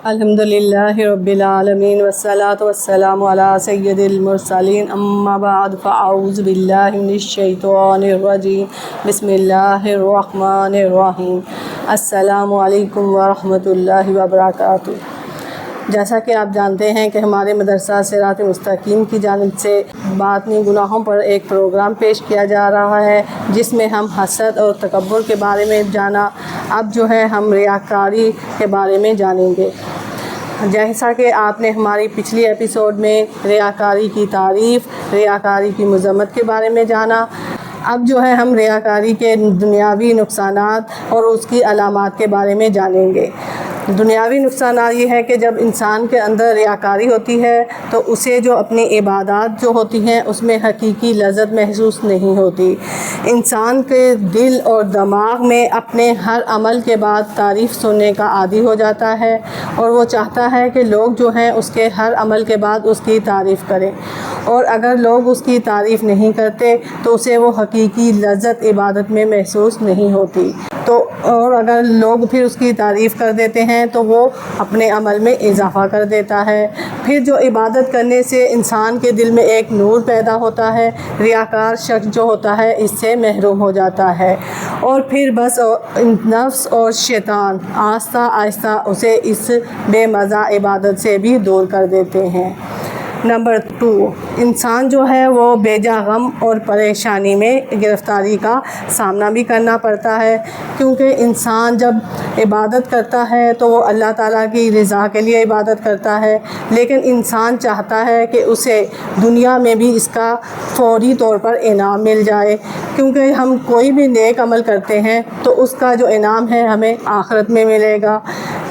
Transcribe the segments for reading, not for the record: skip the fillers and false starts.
الحمدللہ رب العالمین والصلاة والسلام علی سید المرسلین اما بعد فاعوذ باللہ من الشیطان الرجیم بسم اللہ الرحمن الرحیم السلام علیکم ورحمۃ اللہ وبرکاتہ۔ جیسا کہ آپ جانتے ہیں کہ ہمارے مدرسہ صراط مستقیم کی جانب سے باطنی گناہوں پر ایک پروگرام پیش کیا جا رہا ہے، جس میں ہم حسد اور تکبر کے بارے میں جانا۔ اب ہم ریاکاری کے بارے میں جانیں گے۔ جیسا کہ آپ نے ہماری پچھلی ایپیسوڈ میں ریاکاری کی تعریف، ریاکاری کی مذمت کے بارے میں جانا۔ اب ہم ریاکاری کے دنیاوی نقصانات اور اس کی علامات کے بارے میں جانیں گے۔ دنیاوی نقصانات یہ ہے کہ جب انسان کے اندر ریاکاری ہوتی ہے تو اسے اپنی عبادات ہوتی ہیں اس میں حقیقی لذت محسوس نہیں ہوتی۔ انسان کے دل اور دماغ میں اپنے ہر عمل کے بعد تعریف سننے کا عادی ہو جاتا ہے، اور وہ چاہتا ہے کہ لوگ اس کے ہر عمل کے بعد اس کی تعریف کریں، اور اگر لوگ اس کی تعریف نہیں کرتے تو اسے وہ حقیقی لذت عبادت میں محسوس نہیں ہوتی۔ اور اگر لوگ پھر اس کی تعریف کر دیتے ہیں تو وہ اپنے عمل میں اضافہ کر دیتا ہے۔ پھر عبادت کرنے سے انسان کے دل میں ایک نور پیدا ہوتا ہے، ریاکار شخص ہوتا ہے اس سے محروم ہو جاتا ہے، اور پھر بس نفس اور شیطان آہستہ آہستہ اسے اس بے مزہ عبادت سے بھی دور کر دیتے ہیں۔ نمبر 2، انسان وہ بیجا غم اور پریشانی میں گرفتاری کا سامنا بھی کرنا پڑتا ہے، کیونکہ انسان جب عبادت کرتا ہے تو وہ اللہ تعالیٰ کی رضا کے لیے عبادت کرتا ہے، لیکن انسان چاہتا ہے کہ اسے دنیا میں بھی اس کا فوری طور پر انعام مل جائے، کیونکہ ہم کوئی بھی نیک عمل کرتے ہیں تو اس کا انعام ہے ہمیں آخرت میں ملے گا۔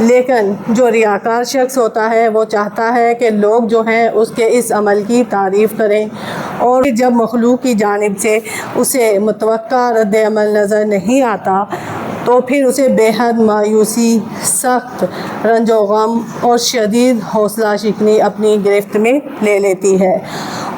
لیکن ریاکار شخص ہوتا ہے وہ چاہتا ہے کہ لوگ اس کے اس عمل کی تعریف کریں، اور جب مخلوق کی جانب سے اسے متوقع رد عمل نظر نہیں آتا تو پھر اسے بے حد مایوسی، سخت رنج و غم اور شدید حوصلہ شکنی اپنی گرفت میں لے لیتی ہے،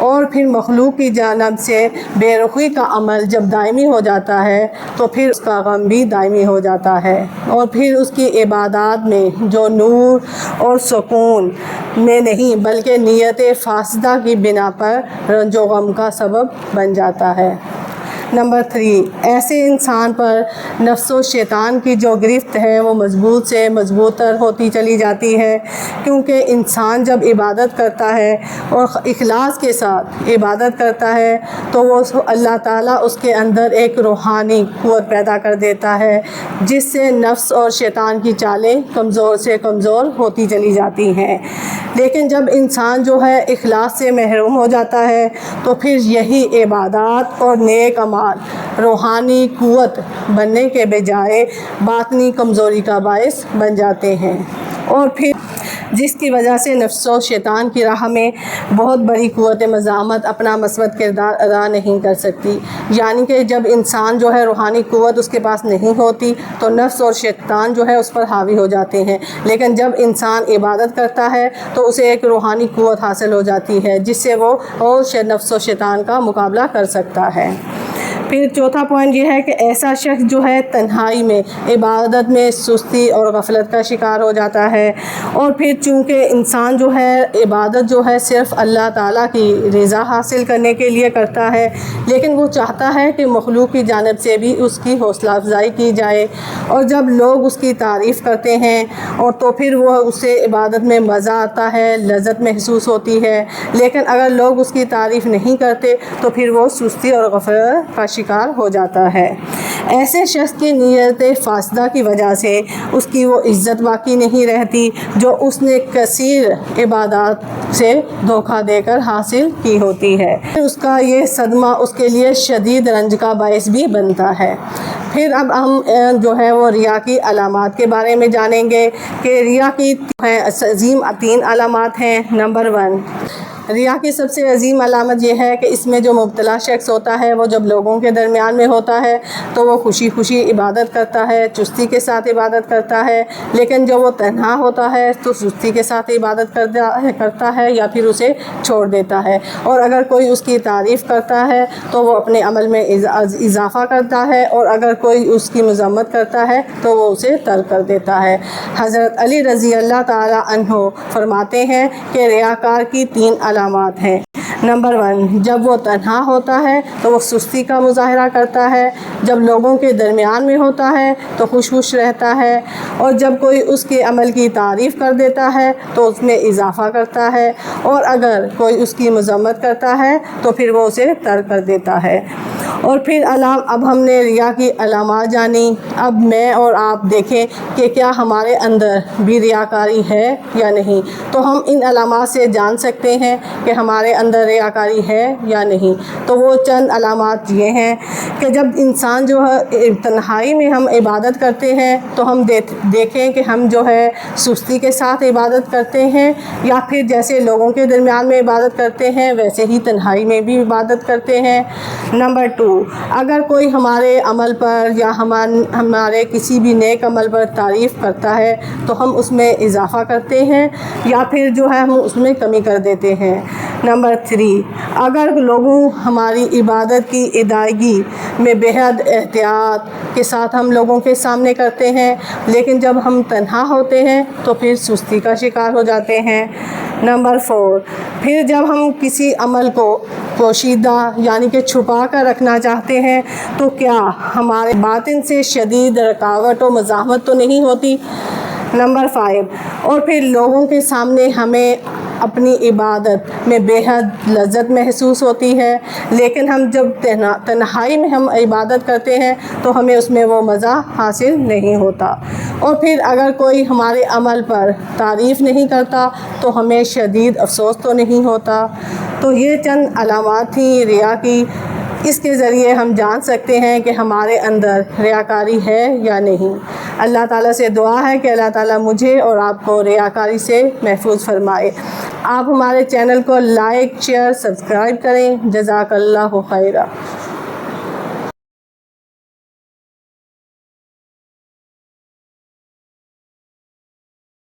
اور پھر مخلوق کی جانب سے بے رخی کا عمل جب دائمی ہو جاتا ہے تو پھر اس کا غم بھی دائمی ہو جاتا ہے، اور پھر اس کی عبادات میں نور اور سکون میں نہیں بلکہ نیت فاسدہ کی بنا پر رنج و غم کا سبب بن جاتا ہے۔ نمبر 3، ایسے انسان پر نفس و شیطان کی گرفت ہے وہ مضبوط سے مضبوط تر ہوتی چلی جاتی ہے، کیونکہ انسان جب عبادت کرتا ہے اور اخلاص کے ساتھ عبادت کرتا ہے تو وہ اللہ تعالیٰ اس کے اندر ایک روحانی قوت پیدا کر دیتا ہے، جس سے نفس اور شیطان کی چالیں کمزور سے کمزور ہوتی چلی جاتی ہیں۔ لیکن جب انسان اخلاص سے محروم ہو جاتا ہے تو پھر یہی عبادات اور نیک اعمال روحانی قوت بننے کے بجائے باطنی کمزوری کا باعث بن جاتے ہیں، اور پھر جس کی وجہ سے نفس و شیطان کی راہ میں بہت بڑی قوت مزاحمت اپنا مثبت کردار ادا نہیں کر سکتی۔ یعنی کہ جب انسان روحانی قوت اس کے پاس نہیں ہوتی تو نفس اور شیطان اس پر حاوی ہو جاتے ہیں، لیکن جب انسان عبادت کرتا ہے تو اسے ایک روحانی قوت حاصل ہو جاتی ہے جس سے وہ نفس و شیطان کا مقابلہ کر سکتا ہے۔ پھر چوتھا پوائنٹ یہ ہے کہ ایسا شخص تنہائی میں عبادت میں سستی اور غفلت کا شکار ہو جاتا ہے، اور پھر چونکہ انسان عبادت صرف اللہ تعالیٰ کی رضا حاصل کرنے کے لیے کرتا ہے، لیکن وہ چاہتا ہے کہ مخلوق کی جانب سے بھی اس کی حوصلہ افزائی کی جائے، اور جب لوگ اس کی تعریف کرتے ہیں اور تو پھر وہ اسے عبادت میں مزہ آتا ہے، لذت محسوس ہوتی ہے، لیکن اگر لوگ اس کی تعریف نہیں کرتے تو پھر وہ سستی اور غفلت کا شکار ہو جاتا ہے۔ ایسے شخص کی نیت فاسدہ کی وجہ سے اس کی وہ عزت باقی نہیں رہتی جو اس نے کثیر عبادات سے دھوکہ دے کر حاصل کی ہوتی ہے۔ اس کا یہ صدمہ اس کے لیے شدید رنج کا باعث بھی بنتا ہے۔ پھر اب ہم وہ ریا کی علامات کے بارے میں جانیں گے کہ ریا کی عظیم 3 علامات ہیں۔ نمبر 1، ریا کی سب سے عظیم علامت یہ ہے کہ اس میں جو مبتلا شخص ہوتا ہے وہ جب لوگوں کے درمیان میں ہوتا ہے تو وہ خوشی خوشی عبادت کرتا ہے، چستی کے ساتھ عبادت کرتا ہے، لیکن جب وہ تنہا ہوتا ہے تو سستی کے ساتھ عبادت کرتا ہے یا پھر اسے چھوڑ دیتا ہے، اور اگر کوئی اس کی تعریف کرتا ہے تو وہ اپنے عمل میں اضافہ کرتا ہے، اور اگر کوئی اس کی مذمت کرتا ہے تو وہ اسے ترک کر دیتا ہے۔ حضرت علی رضی اللہ تعالی عنہ فرماتے ہیں کہ ریاکار کی 3 علامات ہیں۔ نمبر 1، جب وہ تنہا ہوتا ہے تو وہ سستی کا مظاہرہ کرتا ہے، جب لوگوں کے درمیان میں ہوتا ہے تو خوش خوش رہتا ہے، اور جب کوئی اس کے عمل کی تعریف کر دیتا ہے تو اس میں اضافہ کرتا ہے، اور اگر کوئی اس کی مذمت کرتا ہے تو پھر وہ اسے ترک کر دیتا ہے۔ اور پھر اب ہم نے ریا کی علامات جانی، اب میں اور آپ دیکھیں کہ کیا ہمارے اندر بھی ریاکاری ہے یا نہیں۔ تو ہم ان علامات سے جان سکتے ہیں کہ ہمارے اندر ریاکاری ہے یا نہیں۔ تو وہ چند علامات یہ ہیں کہ جب انسان جو ہے تنہائی میں ہم عبادت کرتے ہیں تو ہم دیکھیں کہ ہم جو ہے سستی کے ساتھ عبادت کرتے ہیں، یا پھر جیسے لوگوں کے درمیان میں عبادت کرتے ہیں ویسے ہی تنہائی میں بھی عبادت کرتے ہیں۔ نمبر 2، اگر کوئی ہمارے عمل پر یا ہمارے کسی بھی نیک عمل پر تعریف کرتا ہے تو ہم اس میں اضافہ کرتے ہیں یا پھر جو ہے ہم اس میں کمی کر دیتے ہیں۔ نمبر 3، اگر لوگوں ہماری عبادت کی ادائیگی میں بہت احتیاط کے ساتھ ہم لوگوں کے سامنے کرتے ہیں، لیکن جب ہم تنہا ہوتے ہیں تو پھر سستی کا شکار ہو جاتے ہیں۔ نمبر 4، پھر جب ہم کسی عمل کو پوشیدہ یعنی کہ چھپا کر رکھنا چاہتے ہیں تو کیا ہمارے باطن سے شدید رکاوٹ و مزاحمت تو نہیں ہوتی۔ نمبر 5، اور پھر لوگوں کے سامنے ہمیں اپنی عبادت میں بےحد لذت محسوس ہوتی ہے، لیکن ہم جب تنہائی میں ہم عبادت کرتے ہیں تو ہمیں اس میں وہ مزہ حاصل نہیں ہوتا۔ اور پھر اگر کوئی ہمارے عمل پر تعریف نہیں کرتا تو ہمیں شدید افسوس تو نہیں ہوتا۔ تو یہ چند علامات تھیں ریا کی، اس کے ذریعے ہم جان سکتے ہیں کہ ہمارے اندر ریاکاری ہے یا نہیں۔ اللہ تعالیٰ سے دعا ہے کہ اللہ تعالیٰ مجھے اور آپ کو ریاکاری سے محفوظ فرمائے۔ آپ ہمارے چینل کو لائک، شیئر، سبسکرائب کریں۔ جزاک اللہ خیرہ۔